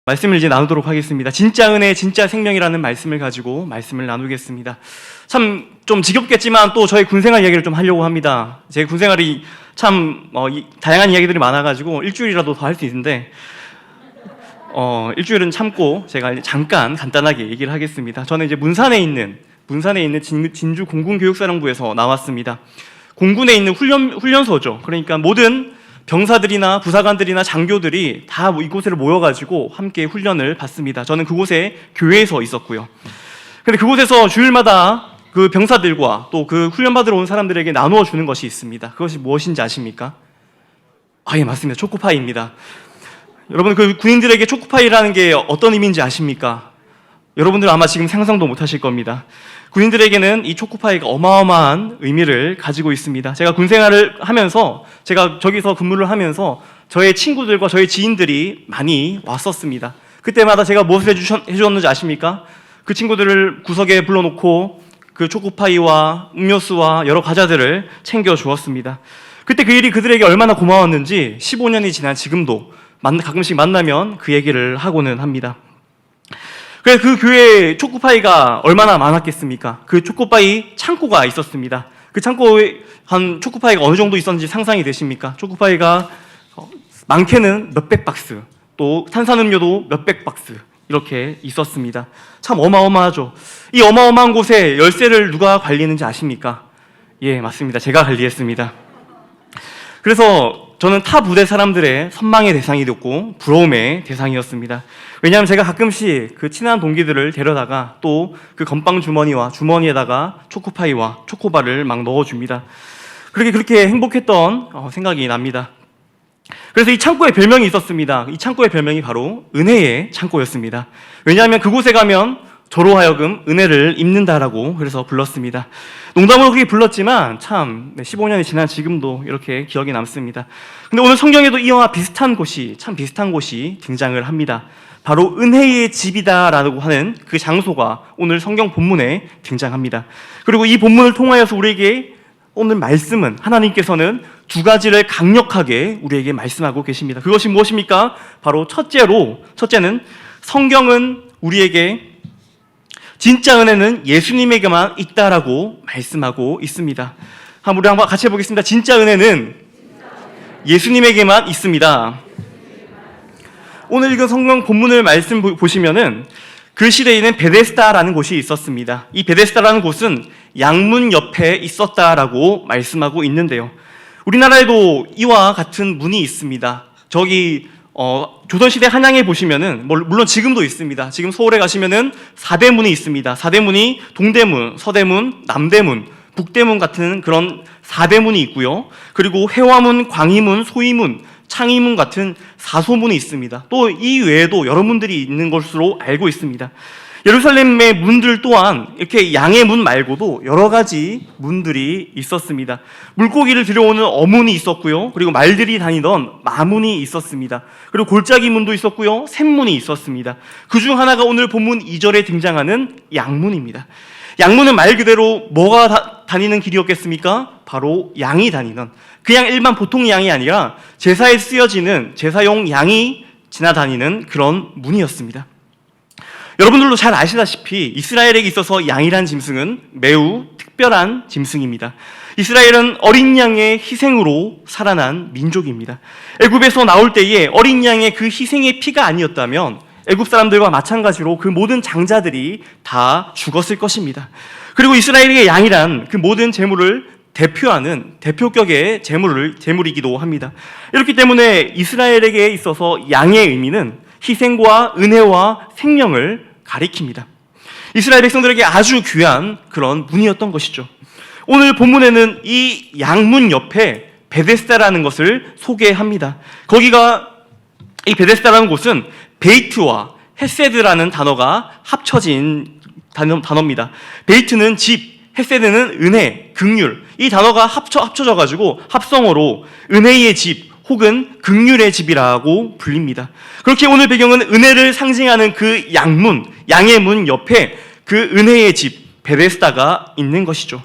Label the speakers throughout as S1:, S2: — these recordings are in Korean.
S1: 말씀을 이제 나누도록 하겠습니다. 진짜 은혜, 진짜 생명이라는 말씀을 가지고 말씀을 나누겠습니다. 참 좀 지겹겠지만 또 저의 군생활 이야기를 좀 하려고 합니다. 제 군생활이 참 다양한 이야기들이 많아가지고 일주일이라도 더 할 수 있는데 일주일은 참고 제가 이제 잠깐 간단하게 얘기를 하겠습니다. 저는 이제 문산에 있는 진주 공군교육사령부에서 나왔습니다. 공군에 있는 훈련소죠. 그러니까 모든 병사들이나 부사관들이나 장교들이 다 이곳에 모여가지고 함께 훈련을 받습니다. 저는 그곳에 교회에서 있었고요. 근데 그곳에서 주일마다 그 병사들과 또 그 훈련받으러 온 사람들에게 나누어 주는 것이 있습니다. 그것이 무엇인지 아십니까? 예, 맞습니다. 초코파이입니다. 여러분, 그 군인들에게 초코파이라는 게 어떤 의미인지 아십니까? 여러분들 아마 지금 상상도 못 하실 겁니다. 군인들에게는 이 초코파이가 어마어마한 의미를 가지고 있습니다. 제가 군생활을 하면서, 제가 저기서 근무를 하면서 저의 친구들과 저의 지인들이 많이 왔었습니다. 그때마다 제가 무엇을 해주었는지 아십니까? 그 친구들을 구석에 불러놓고 그 초코파이와 음료수와 여러 과자들을 챙겨주었습니다. 그때 그 일이 그들에게 얼마나 고마웠는지 15년이 지난 지금도 가끔씩 만나면 그 얘기를 하고는 합니다. 그래서 그 교회에 초코파이가 얼마나 많았겠습니까? 그 초코파이 창고가 있었습니다. 그 창고에 한 초코파이가 어느 정도 있었는지 상상이 되십니까? 초코파이가 많게는 몇백 박스, 또 탄산음료도 몇백 박스 이렇게 있었습니다. 참 어마어마하죠. 이 어마어마한 곳에 열쇠를 누가 관리했는지 아십니까? 예, 맞습니다. 제가 관리했습니다. 그래서 저는 타 부대 사람들의 선망의 대상이 됐고 부러움의 대상이었습니다. 왜냐하면 제가 가끔씩 그 친한 동기들을 데려다가 또 그 건빵 주머니에다가 초코파이와 초코바를 막 넣어줍니다. 그렇게 행복했던 생각이 납니다. 그래서 이 창고에 별명이 있었습니다. 이 창고의 별명이 바로 은혜의 창고였습니다. 왜냐하면 그곳에 가면 저로 하여금 은혜를 입는다라고 그래서 불렀습니다. 농담으로 그렇게 불렀지만 참 15년이 지난 지금도 이렇게 기억에 남습니다. 근데 오늘 성경에도 이와 비슷한 곳이 등장을 합니다. 바로 은혜의 집이다라고 하는 그 장소가 오늘 성경 본문에 등장합니다. 그리고 이 본문을 통하여서 우리에게 오늘 말씀은 하나님께서는 두 가지를 강력하게 우리에게 말씀하고 계십니다. 그것이 무엇입니까? 바로 첫째는 성경은 우리에게 진짜 은혜는 예수님에게만 있다라고 말씀하고 있습니다. 우리 한번 같이 해보겠습니다. 진짜 은혜는 예수님에게만 있습니다. 오늘 읽은 성경 본문을 말씀 보시면은 그 시대에는 베데스다라는 곳이 있었습니다. 이 베데스다라는 곳은 양문 옆에 있었다라고 말씀하고 있는데요. 우리나라에도 이와 같은 문이 있습니다. 저기 조선시대 한양에 보시면은 물론 지금도 있습니다. 지금 서울에 가시면은 4대문이 있습니다. 4대문이 동대문, 서대문, 남대문, 북대문 같은 그런 4대문이 있고요. 그리고 회화문, 광희문, 소희문, 창의문 같은 4소문이 있습니다. 또 이 외에도 여러 문들이 있는 것으로 알고 있습니다. 예루살렘의 문들 또한 이렇게 양의 문 말고도 여러 가지 문들이 있었습니다. 물고기를 들여오는 어문이 있었고요. 그리고 말들이 다니던 마문이 있었습니다. 그리고 골짜기 문도 있었고요. 샘문이 있었습니다. 그중 하나가 오늘 본문 2절에 등장하는 양문입니다. 양문은 말 그대로 뭐가 다니는 길이었겠습니까? 바로 양이 다니는, 그냥 일반 보통 양이 아니라 제사에 쓰여지는 제사용 양이 지나다니는 그런 문이었습니다. 여러분들도 잘 아시다시피 이스라엘에게 있어서 양이란 짐승은 매우 특별한 짐승입니다. 이스라엘은 어린 양의 희생으로 살아난 민족입니다. 애굽에서 나올 때에 어린 양의 그 희생의 피가 아니었다면 애굽 사람들과 마찬가지로 그 모든 장자들이 다 죽었을 것입니다. 그리고 이스라엘에게 양이란 그 모든 재물을 대표하는 대표격의 재물이기도 합니다. 이렇기 때문에 이스라엘에게 있어서 양의 의미는 희생과 은혜와 생명을 가리킵니다. 이스라엘 백성들에게 아주 귀한 그런 문이었던 것이죠. 오늘 본문에는 이 양문 옆에 베데스다라는 것을 소개합니다. 이 베데스다라는 곳은 베이트와 헤세드라는 단어가 합쳐진 단어입니다. 베이트는 집, 헤세드는 은혜, 긍휼. 이 단어가 합쳐져가지고 합성어로 은혜의 집 혹은 긍휼의 집이라고 불립니다. 그렇게 오늘 배경은 은혜를 상징하는 그 양문, 양의 문 옆에 그 은혜의 집, 베데스다가 있는 것이죠.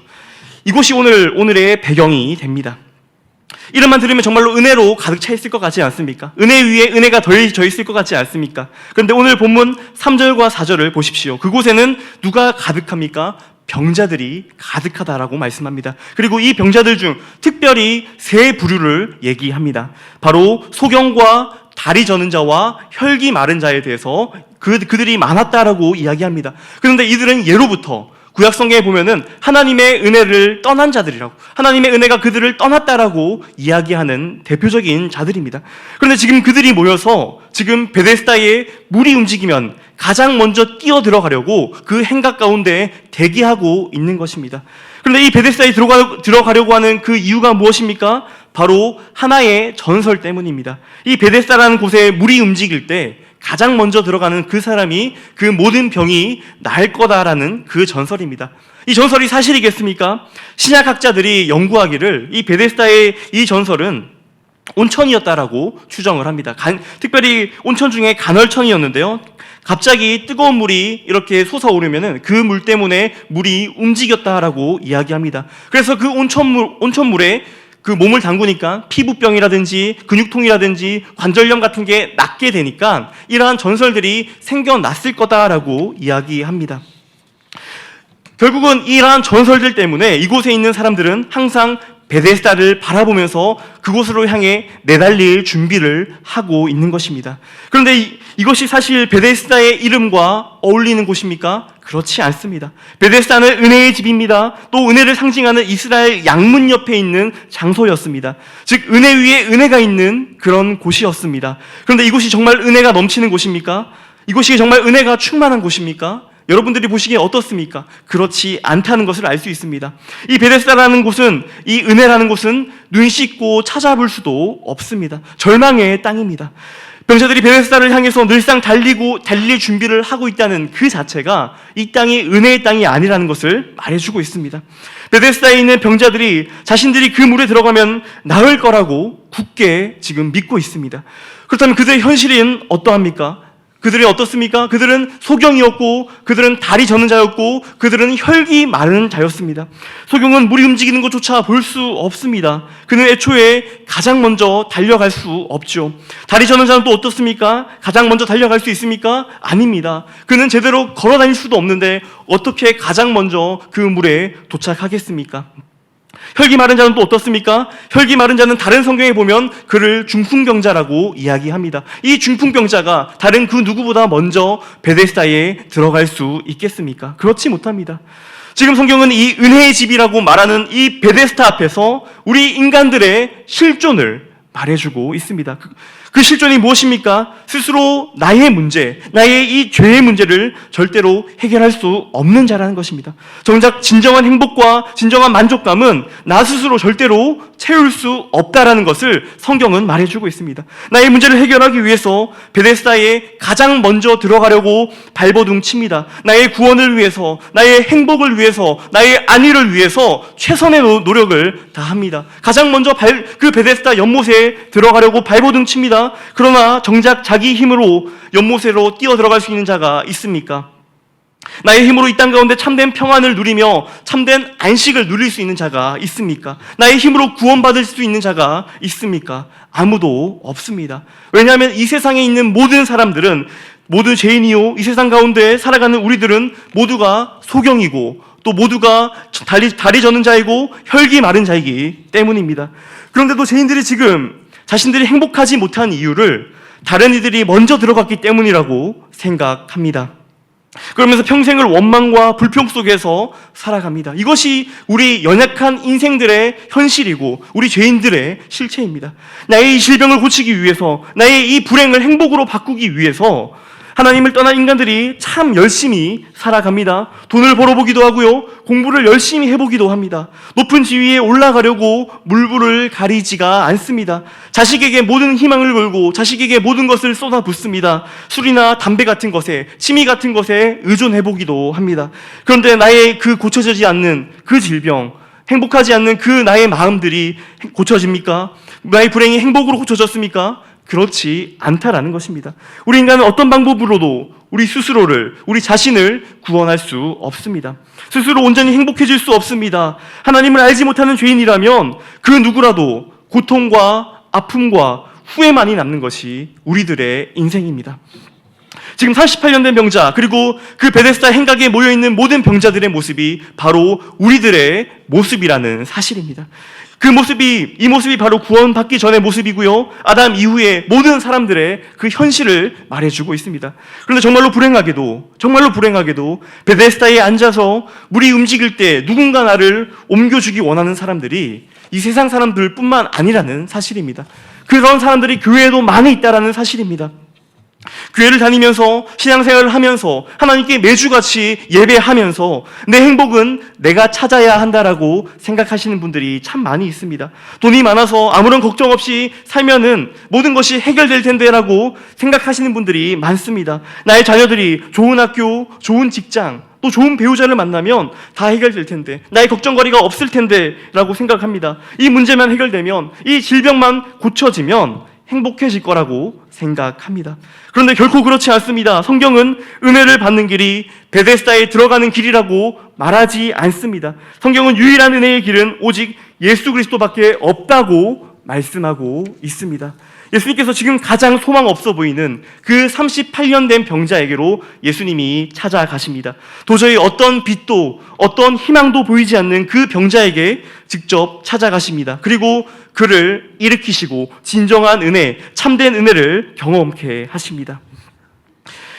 S1: 이곳이 오늘의 배경이 됩니다. 이름만 들으면 정말로 은혜로 가득 차 있을 것 같지 않습니까? 은혜 위에 은혜가 더해져 있을 것 같지 않습니까? 그런데 오늘 본문 3절과 4절을 보십시오. 그곳에는 누가 가득합니까? 병자들이 가득하다라고 말씀합니다. 그리고 이 병자들 중 특별히 세 부류를 얘기합니다. 바로 소경과 다리 저는 자와 혈기 마른 자에 대해서 그들이 많았다라고 이야기합니다. 그런데 이들은 예로부터 구약 성경에 보면은 하나님의 은혜를 떠난 자들이라고, 하나님의 은혜가 그들을 떠났다라고 이야기하는 대표적인 자들입니다. 그런데 지금 그들이 모여서 지금 베데스다에 물이 움직이면 가장 먼저 뛰어 들어가려고 그 행각 가운데 대기하고 있는 것입니다. 그런데 이 베데스다에 들어가려고 하는 그 이유가 무엇입니까? 바로 하나의 전설 때문입니다. 이 베데스다라는 곳에 물이 움직일 때 가장 먼저 들어가는 그 사람이 그 모든 병이 나을 거다라는 그 전설입니다. 이 전설이 사실이겠습니까? 신약학자들이 연구하기를 이 베데스다의 이 전설은 온천이었다라고 추정을 합니다. 특별히 온천 중에 간헐천이었는데요. 갑자기 뜨거운 물이 이렇게 솟아오르면은 그 물 때문에 물이 움직였다라고 이야기합니다. 그래서 그 온천물에 그 몸을 담그니까 피부병이라든지 근육통이라든지 관절염 같은 게 낫게 되니까 이러한 전설들이 생겨났을 거다라고 이야기합니다. 결국은 이러한 전설들 때문에 이곳에 있는 사람들은 항상 베데스다를 바라보면서 그곳으로 향해 내달릴 준비를 하고 있는 것입니다. 그런데 이것이 사실 베데스다의 이름과 어울리는 곳입니까? 그렇지 않습니다. 베데스다는 은혜의 집입니다. 또 은혜를 상징하는 이스라엘 양문 옆에 있는 장소였습니다. 즉 은혜 위에 은혜가 있는 그런 곳이었습니다. 그런데 이곳이 정말 은혜가 넘치는 곳입니까? 이곳이 정말 은혜가 충만한 곳입니까? 여러분들이 보시기에 어떻습니까? 그렇지 않다는 것을 알 수 있습니다. 이 베데스다라는 곳은, 이 은혜라는 곳은 눈 씻고 찾아볼 수도 없습니다. 절망의 땅입니다. 병자들이 베데스다를 향해서 늘상 달릴 준비를 하고 있다는 그 자체가 이 땅이 은혜의 땅이 아니라는 것을 말해주고 있습니다. 베데스다에 있는 병자들이 자신들이 그 물에 들어가면 나을 거라고 굳게 지금 믿고 있습니다. 그렇다면 그들의 현실은 어떠합니까? 그들이 어떻습니까? 그들은 소경이었고, 그들은 다리 저는 자였고, 그들은 혈기 마른 자였습니다. 소경은 물이 움직이는 것조차 볼 수 없습니다. 그는 애초에 가장 먼저 달려갈 수 없죠. 다리 저는 자는 또 어떻습니까? 가장 먼저 달려갈 수 있습니까? 아닙니다. 그는 제대로 걸어 다닐 수도 없는데 어떻게 가장 먼저 그 물에 도착하겠습니까? 혈기 마른 자는 또 어떻습니까? 혈기 마른 자는 다른 성경에 보면 그를 중풍병자라고 이야기합니다. 이 중풍병자가 다른 그 누구보다 먼저 베데스다에 들어갈 수 있겠습니까? 그렇지 못합니다. 지금 성경은 이 은혜의 집이라고 말하는 이 베데스다 앞에서 우리 인간들의 실존을 말해주고 있습니다. 그 실존이 무엇입니까? 스스로 나의 문제, 나의 이 죄의 문제를 절대로 해결할 수 없는 자라는 것입니다. 정작 진정한 행복과 진정한 만족감은 나 스스로 절대로 채울 수 없다라는 것을 성경은 말해주고 있습니다. 나의 문제를 해결하기 위해서 베데스다에 가장 먼저 들어가려고 발버둥 칩니다. 나의 구원을 위해서, 나의 행복을 위해서, 나의 안위를 위해서 최선의 노력을 다합니다. 가장 먼저 그 베데스다 연못에 들어가려고 발버둥 칩니다. 그러나 정작 자기 힘으로 연못으로 뛰어 들어갈 수 있는 자가 있습니까? 나의 힘으로 이 땅 가운데 참된 평안을 누리며 참된 안식을 누릴 수 있는 자가 있습니까? 나의 힘으로 구원받을 수 있는 자가 있습니까? 아무도 없습니다. 왜냐하면 이 세상에 있는 모든 사람들은 모두 죄인이요, 이 세상 가운데 살아가는 우리들은 모두가 소경이고 또 모두가 다리 저는 자이고 혈기 마른 자이기 때문입니다. 그런데도 죄인들이 지금 자신들이 행복하지 못한 이유를 다른 이들이 먼저 들어갔기 때문이라고 생각합니다. 그러면서 평생을 원망과 불평 속에서 살아갑니다. 이것이 우리 연약한 인생들의 현실이고 우리 죄인들의 실체입니다. 나의 이 질병을 고치기 위해서, 나의 이 불행을 행복으로 바꾸기 위해서 하나님을 떠난 인간들이 참 열심히 살아갑니다. 돈을 벌어보기도 하고요, 공부를 열심히 해보기도 합니다. 높은 지위에 올라가려고 물불을 가리지가 않습니다. 자식에게 모든 희망을 걸고 자식에게 모든 것을 쏟아붓습니다. 술이나 담배 같은 것에, 취미 같은 것에 의존해보기도 합니다. 그런데 나의 그 고쳐지지 않는 그 질병, 행복하지 않는 그 나의 마음들이 고쳐집니까? 나의 불행이 행복으로 고쳐졌습니까? 그렇지 않다라는 것입니다. 우리 인간은 어떤 방법으로도 우리 스스로를, 우리 자신을 구원할 수 없습니다. 스스로 온전히 행복해질 수 없습니다. 하나님을 알지 못하는 죄인이라면 그 누구라도 고통과 아픔과 후회만이 남는 것이 우리들의 인생입니다. 지금 38년 된 병자, 그리고 그 베데스다 행각에 모여있는 모든 병자들의 모습이 바로 우리들의 모습이라는 사실입니다. 이 모습이 바로 구원받기 전의 모습이고요, 아담 이후의 모든 사람들의 그 현실을 말해주고 있습니다. 그런데 정말로 불행하게도 베데스다에 앉아서 물이 움직일 때 누군가 나를 옮겨주기 원하는 사람들이 이 세상 사람들뿐만 아니라는 사실입니다. 그런 사람들이 교회에도 많이 있다라는 사실입니다. 교회를 다니면서 신앙생활을 하면서 하나님께 매주같이 예배하면서 내 행복은 내가 찾아야 한다라고 생각하시는 분들이 참 많이 있습니다. 돈이 많아서 아무런 걱정 없이 살면은 모든 것이 해결될 텐데라고 생각하시는 분들이 많습니다. 나의 자녀들이 좋은 학교, 좋은 직장, 또 좋은 배우자를 만나면 다 해결될 텐데, 나의 걱정거리가 없을 텐데 라고 생각합니다. 이 문제만 해결되면, 이 질병만 고쳐지면 행복해질 거라고 생각합니다. 그런데 결코 그렇지 않습니다. 성경은 은혜를 받는 길이 베데스다에 들어가는 길이라고 말하지 않습니다. 성경은 유일한 은혜의 길은 오직 예수 그리스도밖에 없다고 말씀하고 있습니다. 예수님께서 지금 가장 소망 없어 보이는 그 38년 된 병자에게로 예수님이 찾아가십니다. 도저히 어떤 빛도 어떤 희망도 보이지 않는 그 병자에게 직접 찾아가십니다. 그리고 그를 일으키시고 진정한 은혜, 참된 은혜를 경험케 하십니다.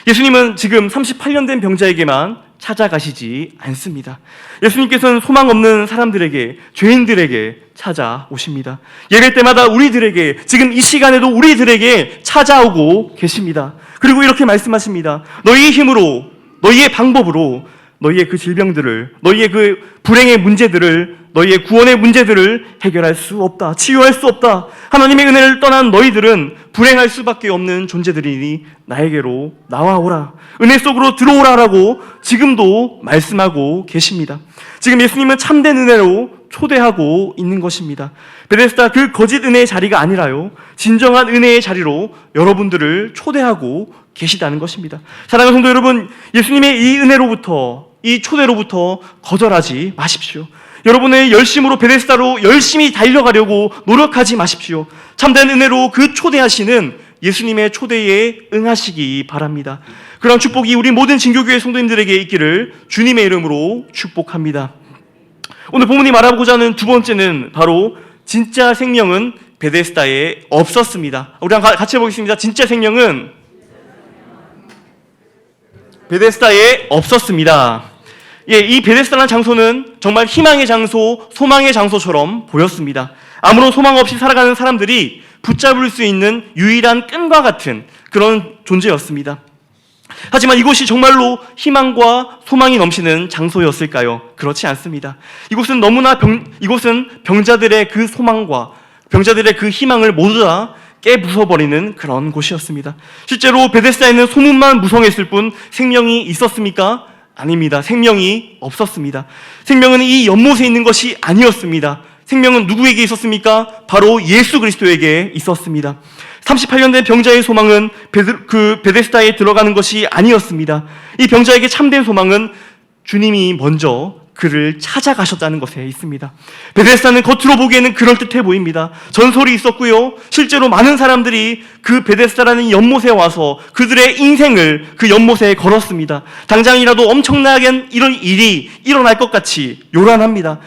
S1: 예수님은 지금 38년 된 병자에게만 찾아가시지 않습니다. 예수님께서는 소망 없는 사람들에게, 죄인들에게 찾아오십니다. 예배 때마다 우리들에게, 지금 이 시간에도 우리들에게 찾아오고 계십니다. 그리고 이렇게 말씀하십니다. 너희의 힘으로, 너희의 방법으로 너희의 그 질병들을, 너희의 그 불행의 문제들을, 너희의 구원의 문제들을 해결할 수 없다. 치유할 수 없다. 하나님의 은혜를 떠난 너희들은 불행할 수밖에 없는 존재들이니 나에게로 나와오라. 은혜 속으로 들어오라라고 지금도 말씀하고 계십니다. 지금 예수님은 참된 은혜로 초대하고 있는 것입니다. 베데스다 그 거짓 은혜의 자리가 아니라요, 진정한 은혜의 자리로 여러분들을 초대하고 계시다는 것입니다. 사랑하는 성도 여러분, 예수님의 이 은혜로부터, 이 초대로부터 거절하지 마십시오. 여러분의 열심으로 베데스다로 열심히 달려가려고 노력하지 마십시오. 참된 은혜로 그 초대하시는 예수님의 초대에 응하시기 바랍니다. 그런 축복이 우리 모든 진교교회 성도님들에게 있기를 주님의 이름으로 축복합니다. 오늘 본문이 말하고자 하는 두 번째는 바로 진짜 생명은 베데스다에 없었습니다. 우리 한번 같이 해보겠습니다. 진짜 생명은 베데스다에 없었습니다. 예, 이 베데스다라는 장소는 정말 희망의 장소, 소망의 장소처럼 보였습니다. 아무런 소망 없이 살아가는 사람들이 붙잡을 수 있는 유일한 끈과 같은 그런 존재였습니다. 하지만 이곳이 정말로 희망과 소망이 넘치는 장소였을까요? 그렇지 않습니다. 이곳은 이곳은 병자들의 그 소망과 병자들의 그 희망을 모두 다 깨부숴버리는 그런 곳이었습니다. 실제로 베데스다에는 소문만 무성했을 뿐 생명이 있었습니까? 아닙니다. 생명이 없었습니다. 생명은 이 연못에 있는 것이 아니었습니다. 생명은 누구에게 있었습니까? 바로 예수 그리스도에게 있었습니다. 38년 된 병자의 소망은 베데스다에 들어가는 것이 아니었습니다. 이 병자에게 참된 소망은 주님이 먼저 그를 찾아가셨다는 것에 있습니다. 베데스다는 겉으로 보기에는 그럴듯해 보입니다. 전설이 있었고요, 실제로 많은 사람들이 그 베데스다라는 연못에 와서 그들의 인생을 그 연못에 걸었습니다. 당장이라도 엄청나게 이런 일이 일어날 것 같이 요란합니다.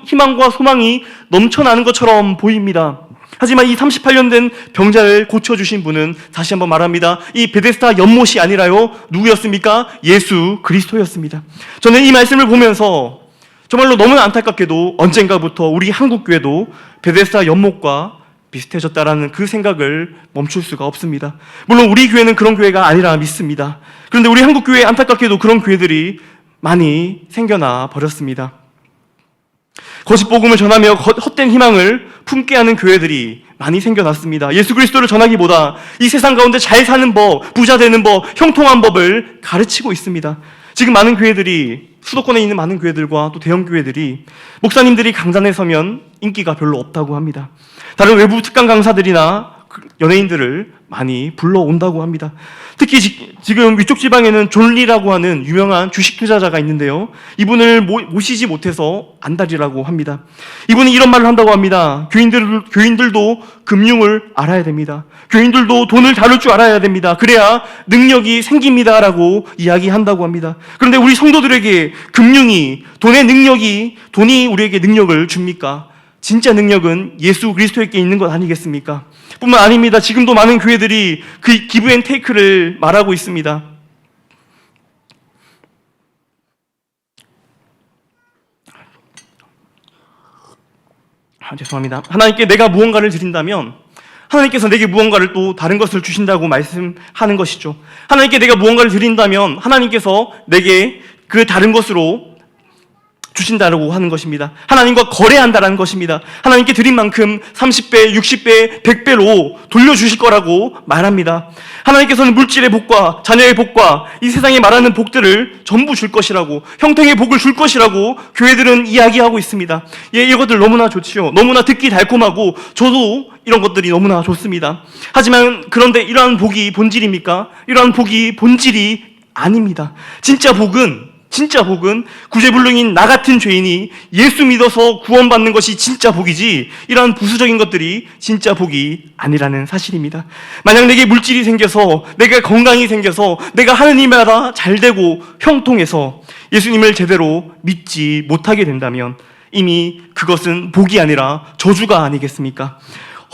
S1: 희망과 소망이 넘쳐나는 것처럼 보입니다. 하지만 이 38년 된 병자를 고쳐주신 분은, 다시 한번 말합니다, 이 베데스다 연못이 아니라요, 누구였습니까? 예수 그리스도였습니다. 저는 이 말씀을 보면서 정말로 너무나 안타깝게도 언젠가부터 우리 한국교회도 베데스다 연못과 비슷해졌다라는 그 생각을 멈출 수가 없습니다. 물론 우리 교회는 그런 교회가 아니라 믿습니다. 그런데 우리 한국교회에 안타깝게도 그런 교회들이 많이 생겨나 버렸습니다. 거짓 복음을 전하며 헛된 희망을 품게 하는 교회들이 많이 생겨났습니다. 예수 그리스도를 전하기보다 이 세상 가운데 잘 사는 법, 부자 되는 법, 형통한 법을 가르치고 있습니다. 지금 많은 교회들이, 수도권에 있는 많은 교회들과 또 대형 교회들이 목사님들이 강단에 서면 인기가 별로 없다고 합니다. 다른 외부 특강 강사들이나 연예인들을 많이 불러온다고 합니다. 특히 지금 위쪽 지방에는 존리라고 하는 유명한 주식 투자자가 있는데요. 이분을 모시지 못해서 안달이라고 합니다. 이분이 이런 말을 한다고 합니다. 교인들도 금융을 알아야 됩니다. 교인들도 돈을 다룰 줄 알아야 됩니다. 그래야 능력이 생깁니다라고 이야기한다고 합니다. 그런데 우리 성도들에게 금융이, 돈이 우리에게 능력을 줍니까? 진짜 능력은 예수 그리스도에게 있는 것 아니겠습니까? 뿐만 아닙니다. 지금도 많은 교회들이 그 기브 앤 테이크를 말하고 있습니다. 죄송합니다. 하나님께 내가 무언가를 드린다면 하나님께서 내게 무언가를 또 다른 것을 주신다고 말씀하는 것이죠. 하나님께 내가 무언가를 드린다면 하나님께서 내게 그 다른 것으로 주신다고 하는 것입니다. 하나님과 거래한다는 것입니다. 하나님께 드린 만큼 30배, 60배, 100배로 돌려주실 거라고 말합니다. 하나님께서는 물질의 복과 자녀의 복과 이 세상에 말하는 복들을 전부 줄 것이라고, 형통의 복을 줄 것이라고 교회들은 이야기하고 있습니다. 예, 이것들 너무나 좋지요. 너무나 듣기 달콤하고 저도 이런 것들이 너무나 좋습니다. 하지만 그런데 이러한 복이 본질입니까? 이러한 복이 본질이 아닙니다. 진짜 복은 구제불능인 나 같은 죄인이 예수 믿어서 구원받는 것이 진짜 복이지, 이러한 부수적인 것들이 진짜 복이 아니라는 사실입니다. 만약 내게 물질이 생겨서, 내가 건강이 생겨서, 내가 하느님 나라 잘되고 형통해서 예수님을 제대로 믿지 못하게 된다면 이미 그것은 복이 아니라 저주가 아니겠습니까?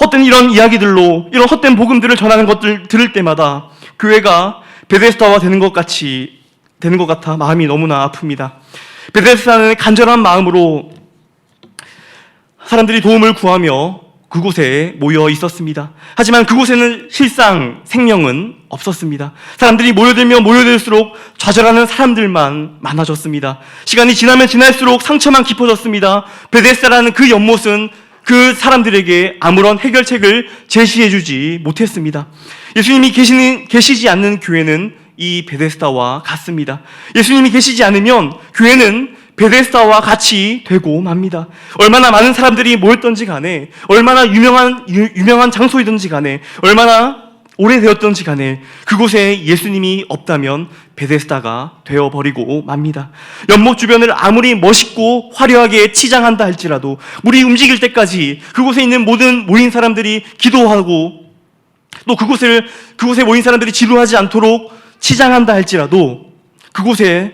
S1: 헛된 이런 이야기들로, 이런 헛된 복음들을 전하는 것들 들을 때마다 교회가 베데스다와 되는 것 같아 마음이 너무나 아픕니다. 베데스다는 간절한 마음으로 사람들이 도움을 구하며 그곳에 모여 있었습니다. 하지만 그곳에는 실상 생명은 없었습니다. 사람들이 모여들수록 좌절하는 사람들만 많아졌습니다. 시간이 지나면 지날수록 상처만 깊어졌습니다. 베데스다라는 그 연못은 그 사람들에게 아무런 해결책을 제시해주지 못했습니다. 예수님이 계시지 않는 교회는 이 베데스다와 같습니다. 예수님이 계시지 않으면 교회는 베데스다와 같이 되고 맙니다. 얼마나 많은 사람들이 모였던지 간에, 얼마나 유명한 장소이든지 간에, 얼마나 오래되었던지 간에 그곳에 예수님이 없다면 베데스다가 되어버리고 맙니다. 연못 주변을 아무리 멋있고 화려하게 치장한다 할지라도 물이 움직일 때까지 그곳에 있는 모든 모인 사람들이 기도하고, 또 그곳에 모인 사람들이 지루하지 않도록 치장한다 할지라도 그곳에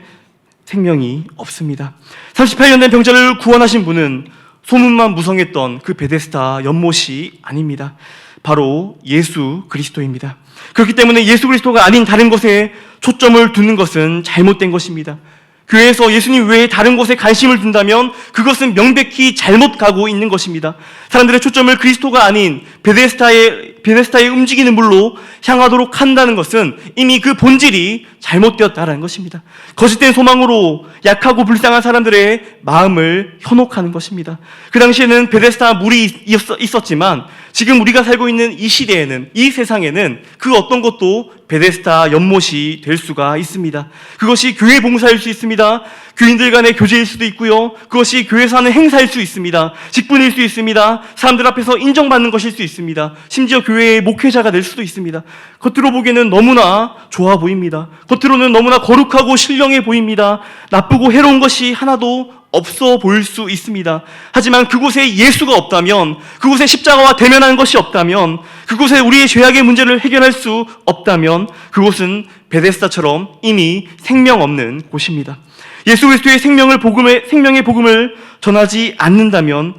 S1: 생명이 없습니다. 38년 된 병자를 구원하신 분은 소문만 무성했던 그 베데스다 연못이 아닙니다. 바로 예수 그리스도입니다. 그렇기 때문에 예수 그리스도가 아닌 다른 것에 초점을 두는 것은 잘못된 것입니다. 교회에서 예수님 외에 다른 곳에 관심을 둔다면 그것은 명백히 잘못 가고 있는 것입니다. 사람들의 초점을 그리스도가 아닌 베데스다의 움직이는 물로 향하도록 한다는 것은 이미 그 본질이 잘못되었다는 것입니다. 거짓된 소망으로 약하고 불쌍한 사람들의 마음을 현혹하는 것입니다. 그 당시에는 베데스다 물이 있었지만 지금 우리가 살고 있는 이 시대에는, 이 세상에는 그 어떤 것도 베데스다 연못이 될 수가 있습니다. 그것이 교회 봉사일 수 있습니다. 교인들 간의 교제일 수도 있고요. 그것이 교회에서 하는 행사일 수 있습니다. 직분일 수 있습니다. 사람들 앞에서 인정받는 것일 수 있습니다. 심지어 교회의 목회자가 될 수도 있습니다. 겉으로 보기에는 너무나 좋아 보입니다. 겉으로는 너무나 거룩하고 신령해 보입니다. 나쁘고 해로운 것이 하나도 없어 보일 수 있습니다. 하지만 그곳에 예수가 없다면, 그곳에 십자가와 대면하는 것이 없다면, 그곳에 우리의 죄악의 문제를 해결할 수 없다면 그곳은 베데스다처럼 이미 생명 없는 곳입니다. 예수 그리스도의 생명의 복음을 전하지 않는다면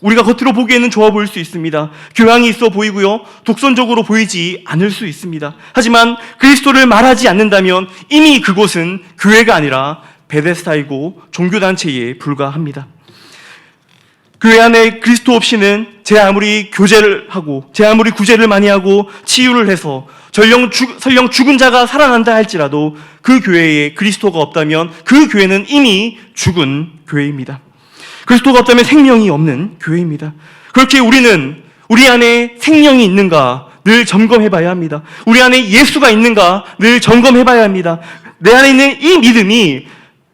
S1: 우리가 겉으로 보기에는 좋아 보일 수 있습니다. 교양이 있어 보이고요, 독선적으로 보이지 않을 수 있습니다. 하지만 그리스도를 말하지 않는다면 이미 그곳은 교회가 아니라 베데스다이고 종교단체에 불과합니다. 교회 안에 그리스도 없이는 제 아무리 구제를 많이 하고 치유를 해서 설령 죽은 자가 살아난다 할지라도 그 교회에 그리스도가 없다면 그 교회는 이미 죽은 교회입니다. 그리스도가 없다면 생명이 없는 교회입니다. 그렇게 우리는 우리 안에 생명이 있는가 늘 점검해봐야 합니다. 우리 안에 예수가 있는가 늘 점검해봐야 합니다. 내 안에 있는 이 믿음이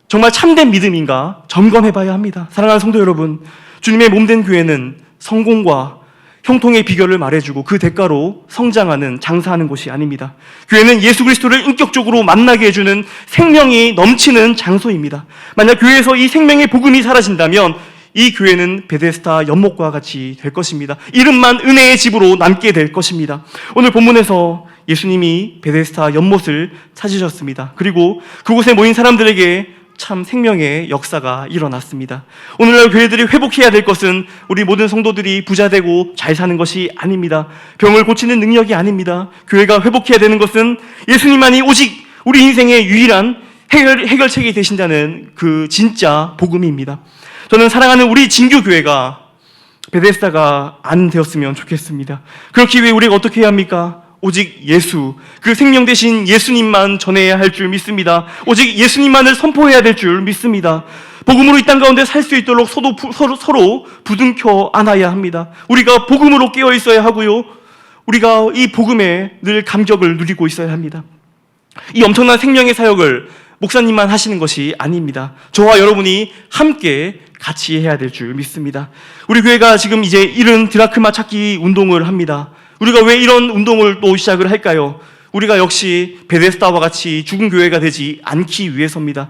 S1: 정말 참된 믿음인가 점검해봐야 합니다. 사랑하는 성도 여러분, 주님의 몸된 교회는 성공과 형통의 비결을 말해주고 그 대가로 성장하는, 장사하는 곳이 아닙니다. 교회는 예수 그리스도를 인격적으로 만나게 해주는 생명이 넘치는 장소입니다. 만약 교회에서 이 생명의 복음이 사라진다면 이 교회는 베데스다 연못과 같이 될 것입니다. 이름만 은혜의 집으로 남게 될 것입니다. 오늘 본문에서 예수님이 베데스다 연못을 찾으셨습니다. 그리고 그곳에 모인 사람들에게 참 생명의 역사가 일어났습니다. 오늘날 교회들이 회복해야 될 것은 우리 모든 성도들이 부자되고 잘 사는 것이 아닙니다. 병을 고치는 능력이 아닙니다. 교회가 회복해야 되는 것은 예수님만이 오직 우리 인생의 유일한 해결책이 되신다는 그 진짜 복음입니다. 저는 사랑하는 우리 진교교회가 베데스다가 안 되었으면 좋겠습니다. 그렇기 위해 우리가 어떻게 해야 합니까? 오직 예수, 그 생명 되신 예수님만 전해야 할 줄 믿습니다. 오직 예수님만을 선포해야 될 줄 믿습니다. 복음으로 이 땅 가운데 살 수 있도록 서로 부둥켜 안아야 합니다. 우리가 복음으로 깨어 있어야 하고요, 우리가 이 복음에 늘 감격을 누리고 있어야 합니다. 이 엄청난 생명의 사역을 목사님만 하시는 것이 아닙니다. 저와 여러분이 함께 같이 해야 될 줄 믿습니다. 우리 교회가 지금 이제 이른 드라크마 찾기 운동을 합니다. 우리가 왜 이런 운동을 또 시작을 할까요? 우리가 역시 베데스다와 같이 죽은 교회가 되지 않기 위해서입니다.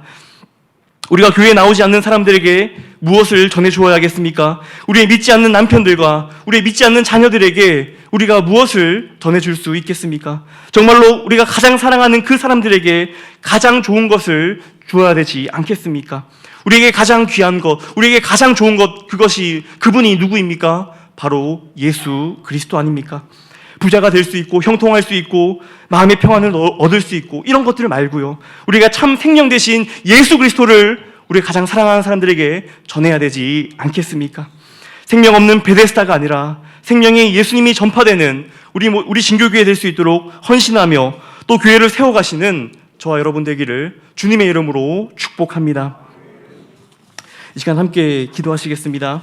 S1: 우리가 교회에 나오지 않는 사람들에게 무엇을 전해주어야겠습니까? 우리의 믿지 않는 남편들과 우리의 믿지 않는 자녀들에게 우리가 무엇을 전해줄 수 있겠습니까? 정말로 우리가 가장 사랑하는 그 사람들에게 가장 좋은 것을 주어야 되지 않겠습니까? 우리에게 가장 귀한 것, 우리에게 가장 좋은 것, 그분이 누구입니까? 바로 예수 그리스도 아닙니까? 부자가 될 수 있고 형통할 수 있고 마음의 평안을 얻을 수 있고 이런 것들 말고요, 우리가 참 생명 되신 예수 그리스도를 우리가 가장 사랑하는 사람들에게 전해야 되지 않겠습니까? 생명 없는 베데스다가 아니라 생명의 예수님이 전파되는 우리 진교교회 될 수 있도록 헌신하며 또 교회를 세워가시는 저와 여러분 되기를 주님의 이름으로 축복합니다. 이 시간 함께 기도하시겠습니다.